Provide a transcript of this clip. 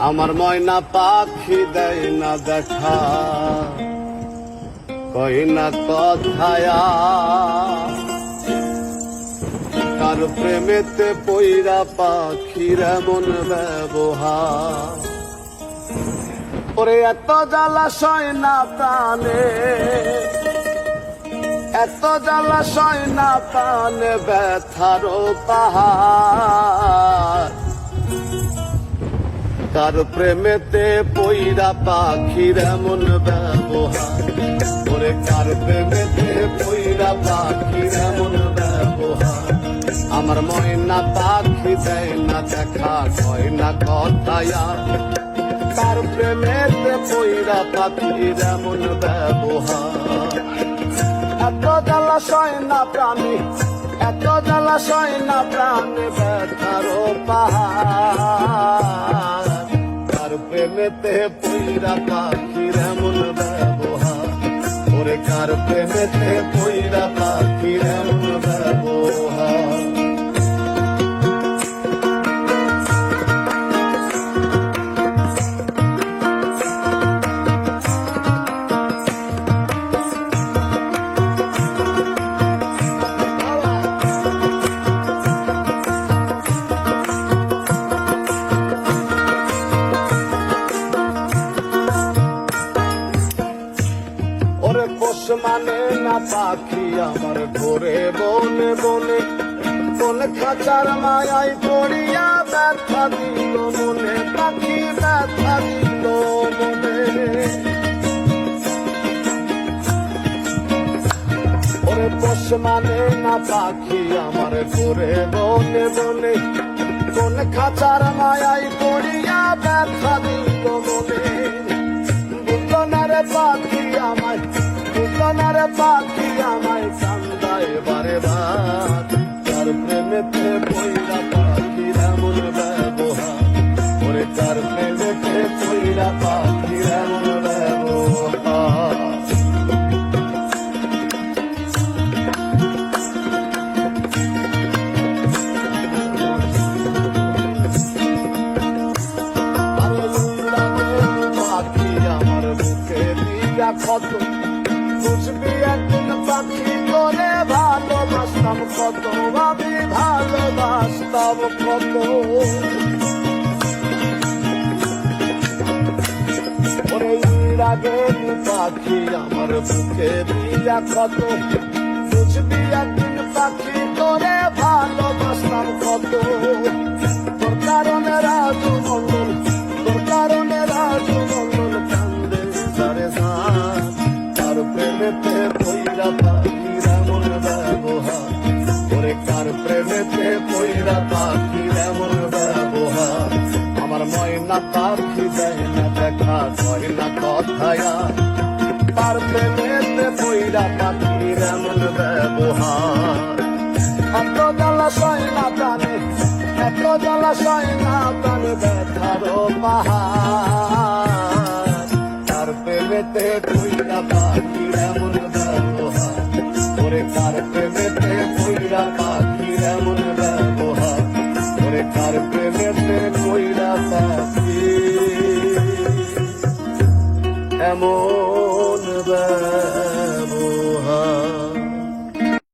আমার ময়না পাখি দেয় না দেখা, কই না কথায়া, কার প্রেমেতে পইরা পাখির এমন ব্যবহার। ওরে এত জ্বালাশয় না প্রাণে, এত জ্বালাশয় না প্রাণে, ব্যথার পাহাড়। কার প্রেমেতে পইরা পাখির এমন ব্যবহার। ওরে কার প্রেমেতে পইরা পাখির এমন ব্যবহার। আমার ময়না পাখি দেয় না দেখা, কয় না কথায়া, কার প্রেমেতে পইরা পাখির এমন ব্যবহার। এত জ্বালাশয় না প্রাণী, এত জ্বালাশয় না প্রাণে, ব্যথার পাহাড়। কার প্রেমেতে পইরা পাখির এমন ব্যবহার। ওরে কার প্রেমেতে পইরা পাখির এমন ব্যবহার। পোষ মানে না পাখি আমার ঘোরে বনে বনে, কোন খাঁচার মায়ায় পড়িয়া ব্যথা দিল মনে, পাখি ব্যথা দিল মনে। ওরে পোষ মানে না পাখি আমার ঘোরে বনে বনে, কোন খাঁচার মায়ায় পড়িয়া ব্যথা দিল মনে। বুঝলো না রে পাখি আমায়, বুঝলো পাখি আমায় কান্দায় বারে বার। কার প্রেমেতে পইরা পাখির এমন ব্যবহার। ওরে কার প্রেমেতে পইরা পাখির এমন ব্যবহার। পাখি আমার বুকে দিয়া কত, বুঝবি একদিন পাখি করে ভালোবাসতাম কত, আমি ভালোবাসতাম কত। ওরে রাগের পাখি আমার বুকে দিয়া কত, বুঝবি একদিন পাখি করে ভালোবাসতাম কত। তোর কারণে রাজু মন্ডল, তোর কারণে রাজু মন্ডল কান্দে সারে সার। কার প্রেমেতে পইরা পাখির এমন ব্যবহার। ওরে কার প্রেমেতে পইরা পাখির এমন ব্যবহার। আমার ময়না পাখি দেয় না দেখা, কয় না কথায়া, কার প্রেমেতে পইরা পাখির এমন ব্যবহার। এত জ্বালাশয় না প্রাণে, এত জ্বালাশয় না প্রাণে, ব্যথার পাহাড়। কার প্রেমেতে পইরা পাখির এমন ব্যবহার। ওরে কার প্রেমেতে পইরা